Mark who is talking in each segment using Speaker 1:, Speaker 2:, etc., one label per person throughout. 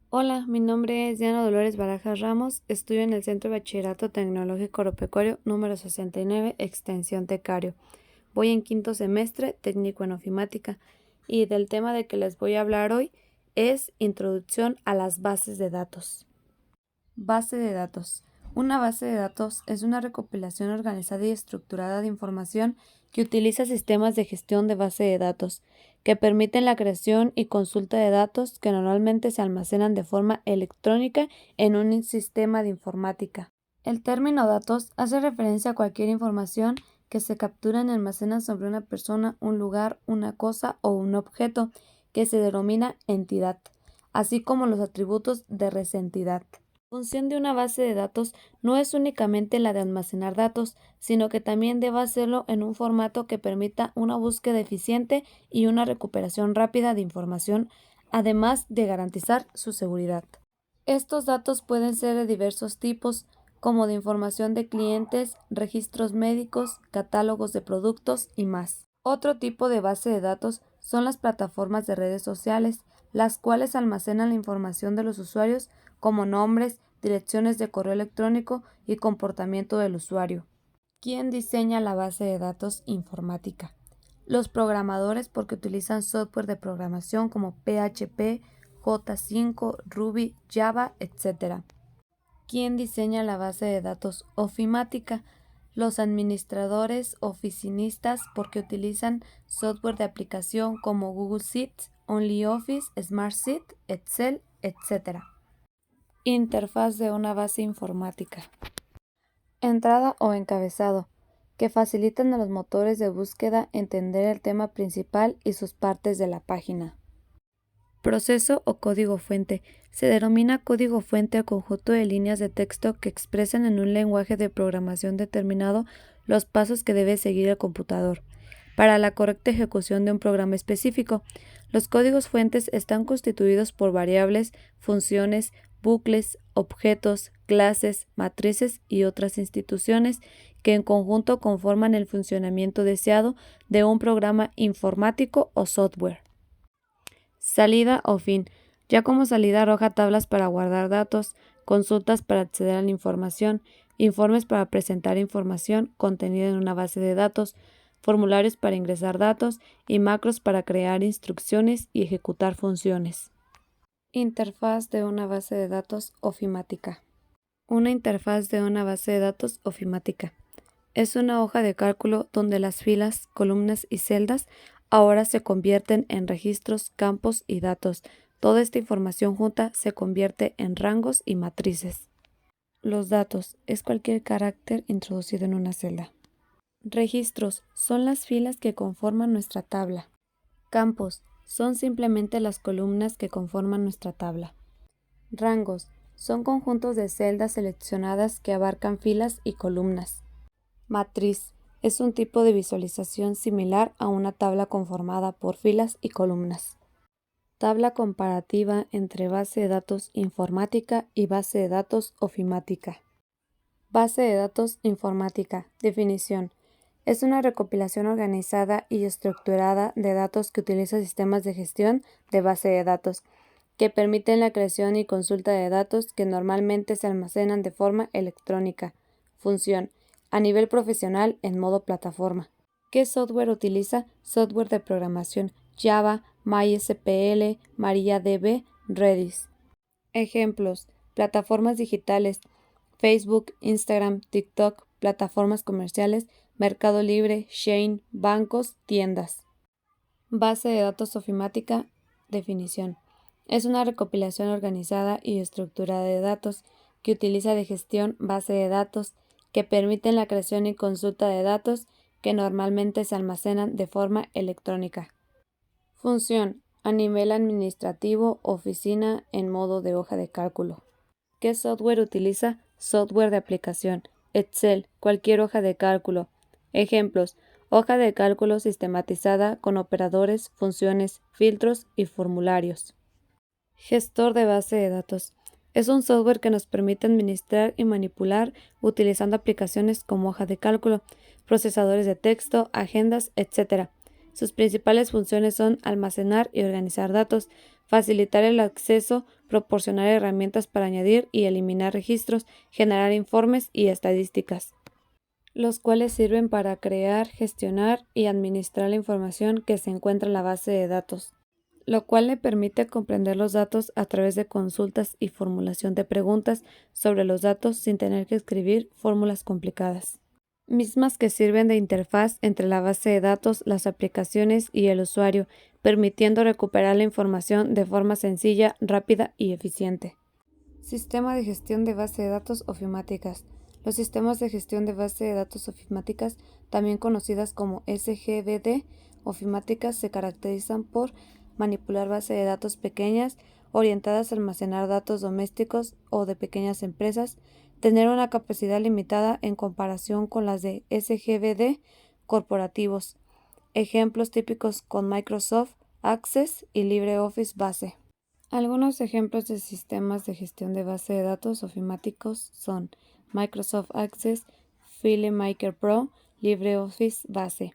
Speaker 1: Hola, mi nombre es Diana Dolores Barajas Ramos, estudio en el Centro de Bachillerato Tecnológico Agropecuario número 69, extensión Tecario. Voy en quinto semestre, técnico en ofimática, y del tema de que les voy a hablar hoy es Introducción a las bases de datos. Base de datos. Una base de datos es una recopilación organizada y estructurada de información que utiliza sistemas de gestión de base de datos, que permiten la creación y consulta de datos que normalmente se almacenan de forma electrónica en un sistema de informática. El término datos hace referencia a cualquier información que se captura y almacena sobre una persona, un lugar, una cosa o un objeto, que se denomina entidad, así como los atributos de esa entidad. La función de una base de datos no es únicamente la de almacenar datos, sino que también debe hacerlo en un formato que permita una búsqueda eficiente y una recuperación rápida de información, además de garantizar su seguridad. Estos datos pueden ser de diversos tipos, como de información de clientes, registros médicos, catálogos de productos y más. Otro tipo de base de datos son las plataformas de redes sociales, las cuales almacenan la información de los usuarios como nombres, direcciones de correo electrónico y comportamiento del usuario. ¿Quién diseña la base de datos informática? Los programadores, porque utilizan software de programación como PHP, J5, Ruby, Java, etc. ¿Quién diseña la base de datos ofimática? Los administradores oficinistas, porque utilizan software de aplicación como Google Sheets, OnlyOffice, SmartSheet, Excel, etc. Interfaz de una base informática. Entrada o encabezado, que facilitan a los motores de búsqueda entender el tema principal y sus partes de la página. Proceso o código fuente. Se denomina código fuente al conjunto de líneas de texto que expresan en un lenguaje de programación determinado los pasos que debe seguir el computador para la correcta ejecución de un programa específico. Los códigos fuentes están constituidos por variables, funciones, bucles, objetos, clases, matrices y otras instituciones que en conjunto conforman el funcionamiento deseado de un programa informático o software. Salida o fin. Ya como salida arroja tablas para guardar datos, consultas para acceder a la información, informes para presentar información contenida en una base de datos, formularios para ingresar datos y macros para crear instrucciones y ejecutar funciones. Interfaz de una base de datos ofimática. Una interfaz de una base de datos ofimática es una hoja de cálculo donde las filas, columnas y celdas ahora se convierten en registros, campos y datos. Toda esta información junta se convierte en rangos y matrices. Los datos es cualquier carácter introducido en una celda. Registros son las filas que conforman nuestra tabla. Campos son simplemente las columnas que conforman nuestra tabla. Rangos son conjuntos de celdas seleccionadas que abarcan filas y columnas. Matriz es un tipo de visualización similar a una tabla conformada por filas y columnas. Tabla comparativa entre base de datos informática y base de datos ofimática. Base de datos informática. Definición. Es una recopilación organizada y estructurada de datos que utiliza sistemas de gestión de base de datos, que permiten la creación y consulta de datos que normalmente se almacenan de forma electrónica. Función. A nivel profesional en modo plataforma. ¿Qué software utiliza? Software de programación Java, MySQL, MariaDB, Redis. Ejemplos. Plataformas digitales. Facebook, Instagram, TikTok, plataformas comerciales, Mercado Libre, Shein, bancos, tiendas. Base de datos ofimática. Definición. Es una recopilación organizada y estructurada de datos que utiliza de gestión base de datos que permiten la creación y consulta de datos que normalmente se almacenan de forma electrónica. Función. A nivel administrativo, oficina en modo de hoja de cálculo. ¿Qué software utiliza? Software de aplicación. Excel, cualquier hoja de cálculo. Ejemplos. Hoja de cálculo sistematizada con operadores, funciones, filtros y formularios. Gestor de base de datos. Es un software que nos permite administrar y manipular utilizando aplicaciones como hoja de cálculo, procesadores de texto, agendas, etc. Sus principales funciones son almacenar y organizar datos, facilitar el acceso, proporcionar herramientas para añadir y eliminar registros, generar informes y estadísticas, los cuales sirven para crear, gestionar y administrar la información que se encuentra en la base de datos, lo cual le permite comprender los datos a través de consultas y formulación de preguntas sobre los datos sin tener que escribir fórmulas complicadas, mismas que sirven de interfaz entre la base de datos, las aplicaciones y el usuario, permitiendo recuperar la información de forma sencilla, rápida y eficiente. Sistema de gestión de base de datos ofimáticas. Los sistemas de gestión de base de datos ofimáticas, también conocidas como SGBD ofimáticas, se caracterizan por manipular bases de datos pequeñas, orientadas a almacenar datos domésticos o de pequeñas empresas, tener una capacidad limitada en comparación con las de SGBD corporativos. Ejemplos típicos con Microsoft Access y LibreOffice Base. Algunos ejemplos de sistemas de gestión de base de datos ofimáticos son Microsoft Access, FileMaker Pro, LibreOffice Base,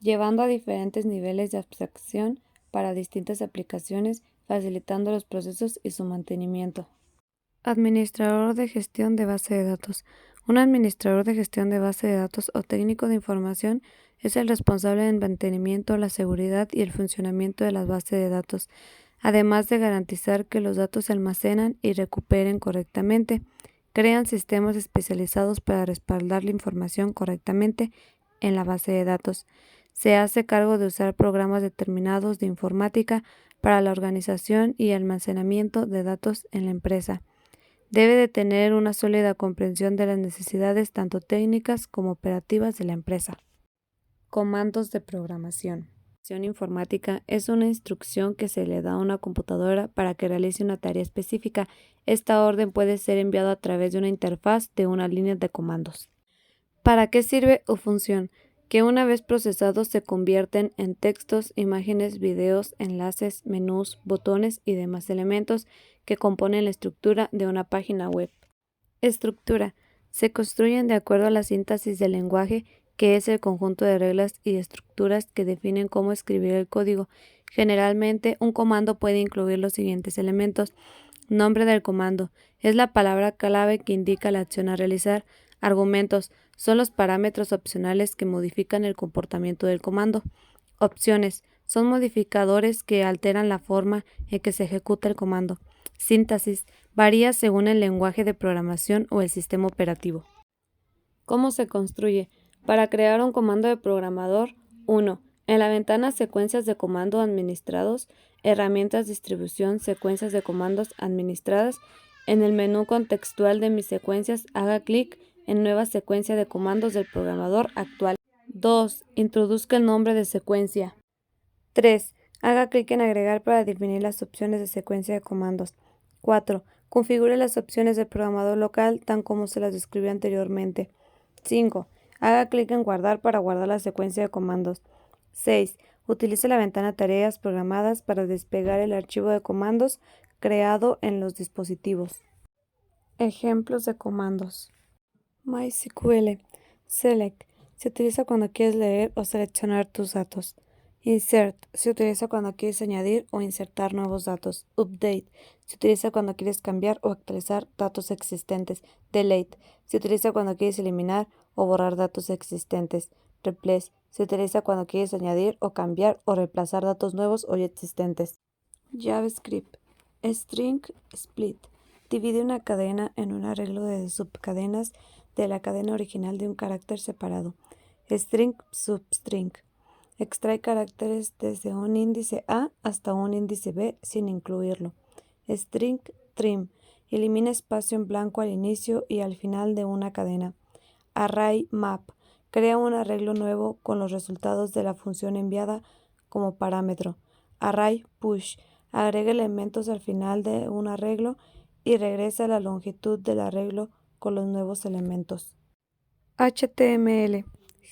Speaker 1: llevando a diferentes niveles de abstracción para distintas aplicaciones, facilitando los procesos y su mantenimiento. Administrador de gestión de base de datos. Un administrador de gestión de base de datos o técnico de información es el responsable del mantenimiento, la seguridad y el funcionamiento de las bases de datos, además de garantizar que los datos se almacenan y recuperen correctamente. Crean sistemas especializados para respaldar la información correctamente en la base de datos. Se hace cargo de usar programas determinados de informática para la organización y almacenamiento de datos en la empresa. Debe de tener una sólida comprensión de las necesidades tanto técnicas como operativas de la empresa. Comandos de programación. La instrucción informática es una instrucción que se le da a una computadora para que realice una tarea específica. Esta orden puede ser enviada a través de una interfaz de una línea de comandos. ¿Para qué sirve o función? Que una vez procesados se convierten en textos, imágenes, videos, enlaces, menús, botones y demás elementos que componen la estructura de una página web. Estructura. Se construyen de acuerdo a la síntesis del lenguaje, que es el conjunto de reglas y estructuras que definen cómo escribir el código. Generalmente, un comando puede incluir los siguientes elementos. Nombre del comando. Es la palabra clave que indica la acción a realizar. Argumentos. Son los parámetros opcionales que modifican el comportamiento del comando. Opciones. Son modificadores que alteran la forma en que se ejecuta el comando. Síntesis. Varía según el lenguaje de programación o el sistema operativo. ¿Cómo se construye? Para crear un comando de programador, 1. En la ventana Secuencias de comando administrados, Herramientas distribución, secuencias de comandos administradas. En el menú contextual de mis secuencias, haga clic en Nueva secuencia de comandos del programador actual. 2. Introduzca el nombre de secuencia. 3. Haga clic en Agregar para definir las opciones de secuencia de comandos. 4. Configure las opciones del programador local tal como se las describió anteriormente. 5. Haga clic en Guardar para guardar la secuencia de comandos. 6. Utilice la ventana Tareas programadas para despegar el archivo de comandos creado en los dispositivos. Ejemplos de comandos. MySQL. Select. Se utiliza cuando quieres leer o seleccionar tus datos. Insert. Se utiliza cuando quieres añadir o insertar nuevos datos. Update. Se utiliza cuando quieres cambiar o actualizar datos existentes. Delete. Se utiliza cuando quieres eliminar o borrar datos existentes. Replace. Se utiliza cuando quieres añadir o cambiar o reemplazar datos nuevos o ya existentes. JavaScript. String split. Divide una cadena en un arreglo de subcadenas de la cadena original de un carácter separado. String substring. Extrae caracteres desde un índice A hasta un índice B sin incluirlo. String trim. Elimina espacio en blanco al inicio y al final de una cadena. Array map. Crea un arreglo nuevo con los resultados de la función enviada como parámetro. Array push. Agrega elementos al final de un arreglo y regresa la longitud del arreglo con los nuevos elementos. HTML.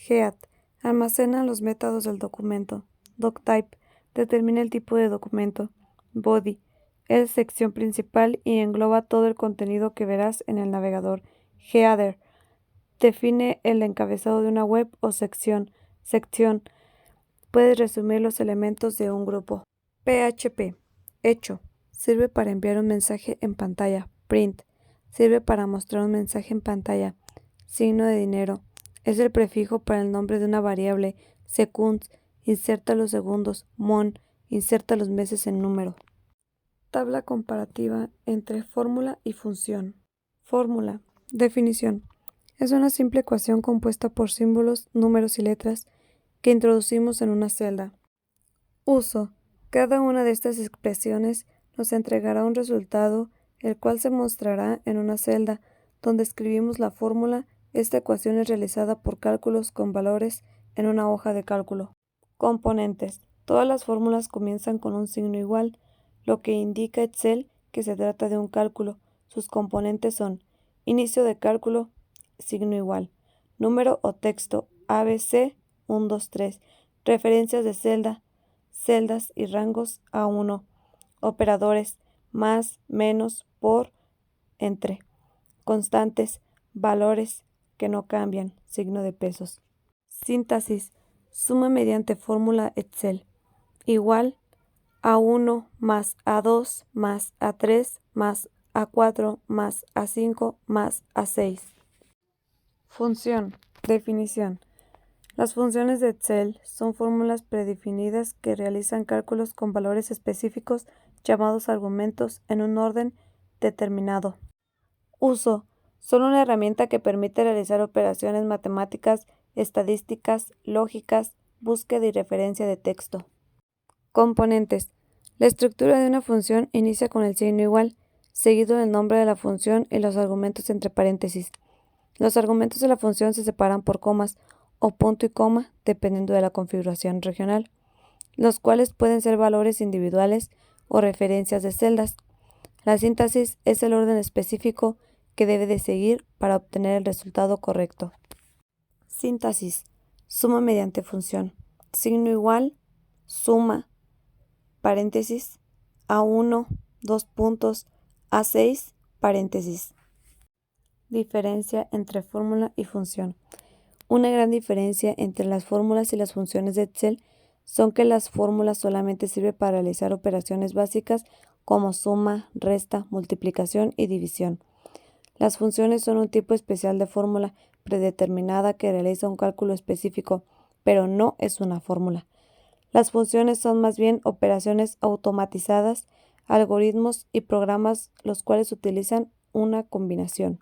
Speaker 1: Head. Almacena los métodos del documento. Doctype. Determina el tipo de documento. Body. Es sección principal y engloba todo el contenido que verás en el navegador. Header. Define el encabezado de una web o sección. Sección. Puedes resumir los elementos de un grupo. PHP. Hecho. Sirve para enviar un mensaje en pantalla. Print. Sirve para mostrar un mensaje en pantalla. Signo de dinero. Es el prefijo para el nombre de una variable. Seconds. Inserta los segundos. Mon. Inserta los meses en número. Tabla comparativa entre fórmula y función. Fórmula. Definición. Es una simple ecuación compuesta por símbolos, números y letras que introducimos en una celda. Uso. Cada una de estas expresiones nos entregará un resultado, el cual se mostrará en una celda, donde escribimos la fórmula. Esta ecuación es realizada por cálculos con valores en una hoja de cálculo. Componentes. Todas las fórmulas comienzan con un signo igual, lo que indica Excel que se trata de un cálculo. Sus componentes son inicio de cálculo, signo igual, número o texto, ABC, 1, 2, 3, referencias de celda, celdas y rangos A1, operadores, más, menos, por, entre, constantes, valores que no cambian, signo de pesos. Síntesis, suma mediante fórmula Excel, igual A1 más A2 más A3 más A4 más A5 más A6. Función. Definición. Las funciones de Excel son fórmulas predefinidas que realizan cálculos con valores específicos llamados argumentos en un orden determinado. Uso. Son una herramienta que permite realizar operaciones matemáticas, estadísticas, lógicas, búsqueda y referencia de texto. Componentes. La estructura de una función inicia con el signo igual, seguido del nombre de la función y los argumentos entre paréntesis. Los argumentos de la función se separan por comas o punto y coma, dependiendo de la configuración regional, los cuales pueden ser valores individuales o referencias de celdas. La síntesis es el orden específico que debe de seguir para obtener el resultado correcto. Síntesis. Suma mediante función. Signo igual, suma, paréntesis, A1, 2 puntos, A6, paréntesis. Diferencia entre fórmula y función. Una gran diferencia entre las fórmulas y las funciones de Excel son que las fórmulas solamente sirven para realizar operaciones básicas como suma, resta, multiplicación y división. Las funciones son un tipo especial de fórmula predeterminada que realiza un cálculo específico, pero no es una fórmula. Las funciones son más bien operaciones automatizadas, algoritmos y programas los cuales utilizan una combinación.